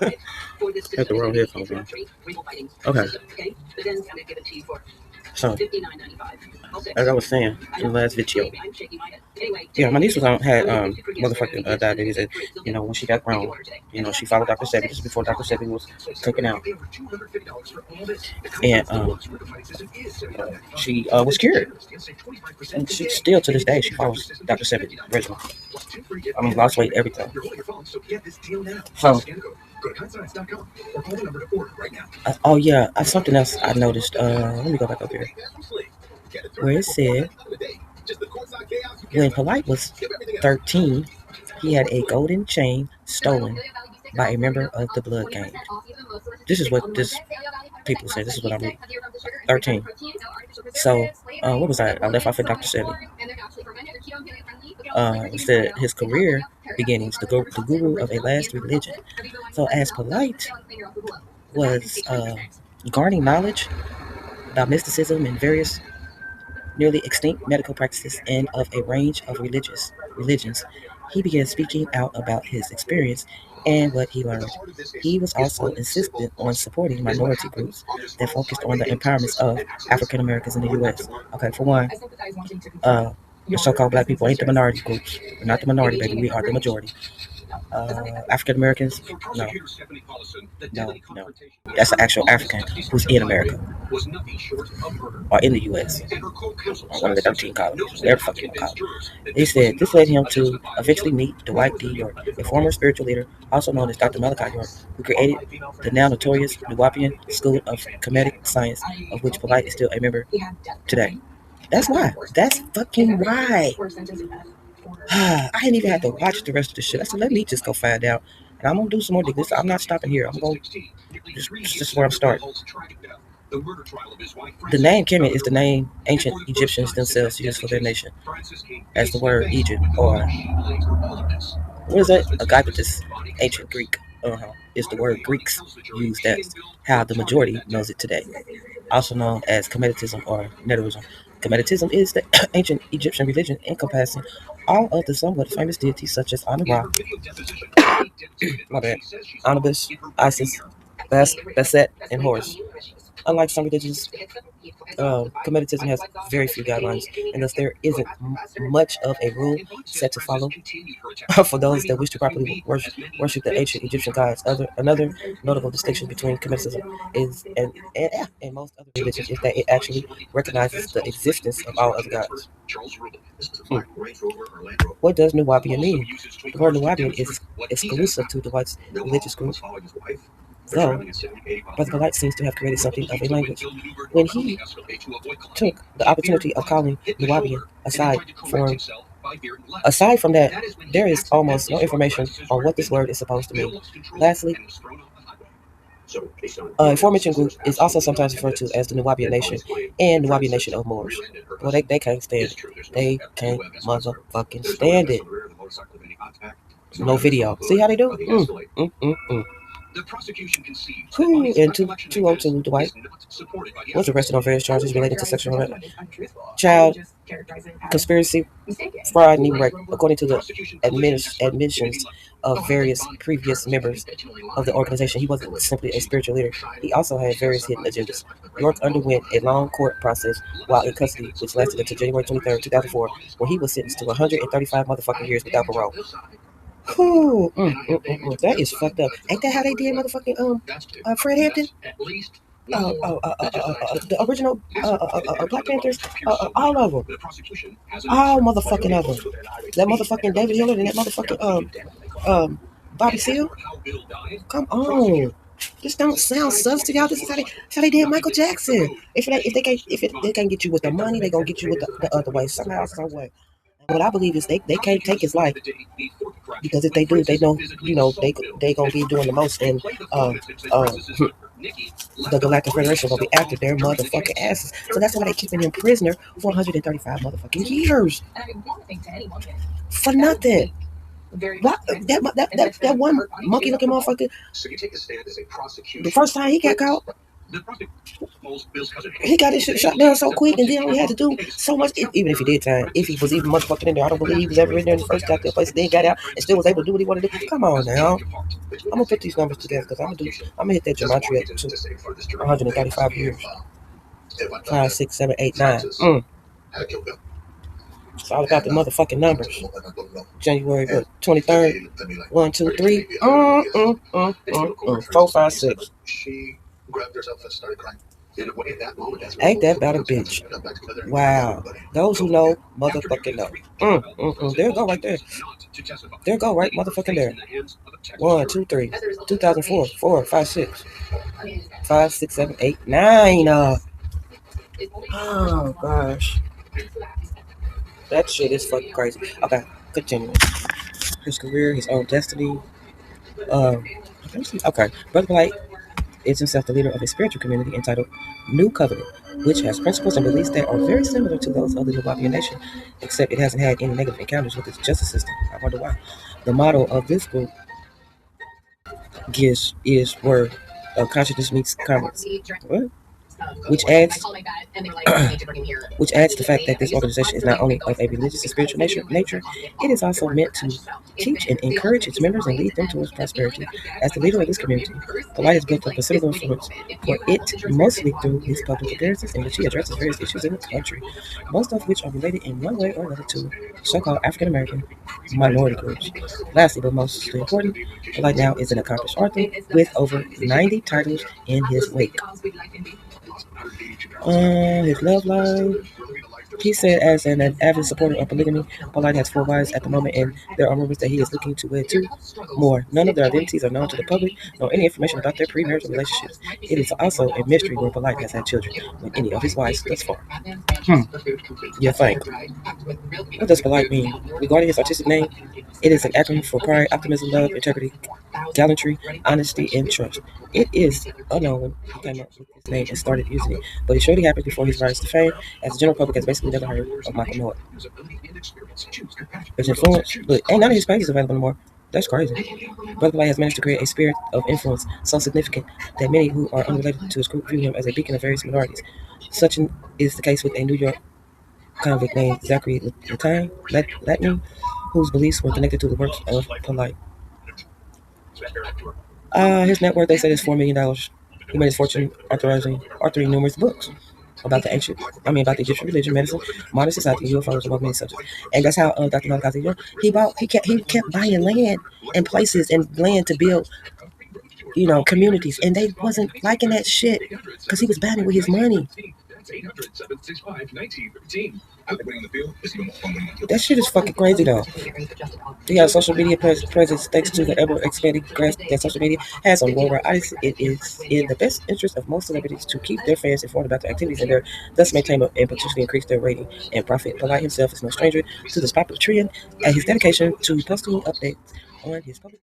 Had the wrong headphones on. Okay. So, as I was saying in the last video, yeah, my niece was on had motherfucking diabetes, and when she got grown, she followed Dr. Sebi. This is before Dr. Sebi was taken out, and she was cured, and she still to this day she follows Dr. Sebi regimen. I mean, lost weight, everything. So, oh yeah, something else I noticed. Let me go back up here where it said when Polite was 13, he had a golden chain stolen by a member of the Blood Gang. This is what this people say. This is what I'm reading. 13. So, what was I? I left off at Dr. Sebi. It said his career beginnings, the guru of a last religion. So, as Polite was garnering knowledge about mysticism and various nearly extinct medical practices and of a range of religions, he began speaking out about his experience and what he learned. He was also insistent on supporting minority groups that focused on the empowerment of African Americans in the U.S. Okay, for one, the so-called black people ain't the minority groups. We're not the minority, baby. We are the majority. African Americans, no. That's an actual African who's in America or in the U.S. or one of the 13 colonies. They're fucking colonies. They said this led him to eventually meet Dwight D. York, a former spiritual leader, also known as Dr. Malachi York, who created the now notorious Nuwapian School of Kemetic Science, of which Polite is still a member today. That's why. That's fucking why. I didn't even have to watch the rest of the shit. I said, let me just go find out. And I'm going to do some more digging. I'm not stopping here. I'm going to, this is where I'm starting. The name Kemet is the name ancient Egyptians themselves used for their nation, as the word Egypt, or what is that? Agapetus, ancient Greek, is the word Greeks used as how the majority knows it today, also known as Kemeticism or Neterism. Kemeticism is the ancient Egyptian religion encompassing all of the somewhat famous deities such as Anu-Ra, Anubis, Isis, Bastet, and Horus. Unlike some religions, Kemeticism has very few guidelines, and thus there isn't much of a rule set to follow for those that wish to properly worship the ancient Egyptian gods. Another notable distinction between Kemeticism and most other religions is that it actually recognizes the existence of all other gods. What does Nuwapian mean? The word Nuwapian is exclusive to the white religious group, though Brother Polite seems to have created something of a language. When he took the opportunity of calling Nuwapian, aside from that, there is almost no information on what this word is supposed to mean. Lastly, aforementioned group is also sometimes referred to as the Nuwapian Nation and Nuwapian Nation of Moors. Well, they can't stand it. They can't motherfucking stand it. No video. See how they do? In 2002, Dwight was arrested on various charges related to sexual child conspiracy, fraud, and neglect, according to the admissions of various previous members of the organization. He wasn't simply a spiritual leader. He also had various hidden agendas. York underwent a long court process while in custody, which lasted until January 23rd, 2004, when he was sentenced to 135 motherfucking years without parole. That is fucked up. Ain't that how they did motherfucking Fred Hampton? The original Black Panthers, all of them, all motherfucking of them. That motherfucking David Hillard and that motherfucking Bobby Seale. Come on, this don't sound sus to y'all. This is how they did Michael Jackson. If they can't get you with the money, they gonna get you with the other way somehow, some way. What I believe is they can't take his life, because if they do, they know they gonna be doing the most, and the Galactic Federation gonna be after their motherfucking asses. So that's why they keeping him prisoner for 135 motherfucking years for nothing. That one monkey looking motherfucker. The first time he got caught, He got his shit shot down so quick, and then we had to do so much. Even if he did time, if he was even motherfucking in there, I don't believe he was ever in there in the first goddamn place. Then got out and still was able to do what he wanted to do. Come on now, I'm gonna put these numbers together because I'm gonna hit that gematria to 135 years. 5, 6, 7, 8, 9. It's all about the motherfucking numbers. January what, 23rd? 1, 2, 3. 4, 5, 6. Ain't that about a bitch? Wow. Those who know, motherfucking know. There you go right there. There you go right motherfucking there. 1, 2, 3. 2004. 4, 5, 6. 5, 6, 7, 8, 9. Oh gosh. That shit is fucking crazy. Okay, continuing. His career, his own destiny. Okay, Brother Blight is himself the leader of a spiritual community entitled New Covenant, which has principles and beliefs that are very similar to those of the Nubian nation, except it hasn't had any negative encounters with its justice system. I wonder why. The motto of this group is where consciousness meets commerce. What? which adds which adds the fact that this organization is not only of a religious and spiritual nature, it is also meant to teach and encourage its members and lead them towards prosperity. As the leader of this community, Polite has built up considerable influence for it mostly through his public appearances in which he addresses various issues in the country, most of which are related in one way or another to so-called African American minority groups. Lastly, but mostly important, Polite now is an accomplished author with over 90 titles in his wake. His love life. He said, as an avid supporter of polygamy, Polite has 4 wives at the moment, and there are rumors that he is looking to wed 2 more. None of their identities are known to the public, nor any information about their premarital relationships. It is also a mystery where Polite has had children with any of his wives thus far. You think? What does Polite mean? Regarding his artistic name, it is an acronym for pride, optimism, love, integrity, gallantry, honesty, and trust. It is unknown when he came up with his name and started using it, but it surely happened before his rise to fame, as the general public has basically never heard of Michael North. His influence, but ain't none of his pages available anymore. That's crazy. Brother Light has managed to create a spirit of influence so significant that many who are unrelated to his group view him as a beacon of various minorities. Such is the case with a New York convict named Zachary Latney, whose beliefs were connected to the works of Polite. His net worth, they said, is $4 million. He made his fortune authoring numerous books about about the Egyptian religion, medicine, modern society, UFOs, among many subjects. And that's how Dr. Malachi, he kept buying land and places and land to build, communities, and they wasn't liking that shit because he was buying it with his money. That shit is fucking crazy though. He has social media presence thanks to the ever expanding grasp that social media has on worldwide audience. It is in the best interest of most celebrities to keep their fans informed about their activities and thus maintain and potentially increase their rating and profit. Polite himself is no stranger to this popular trend, and his dedication to posting updates on his public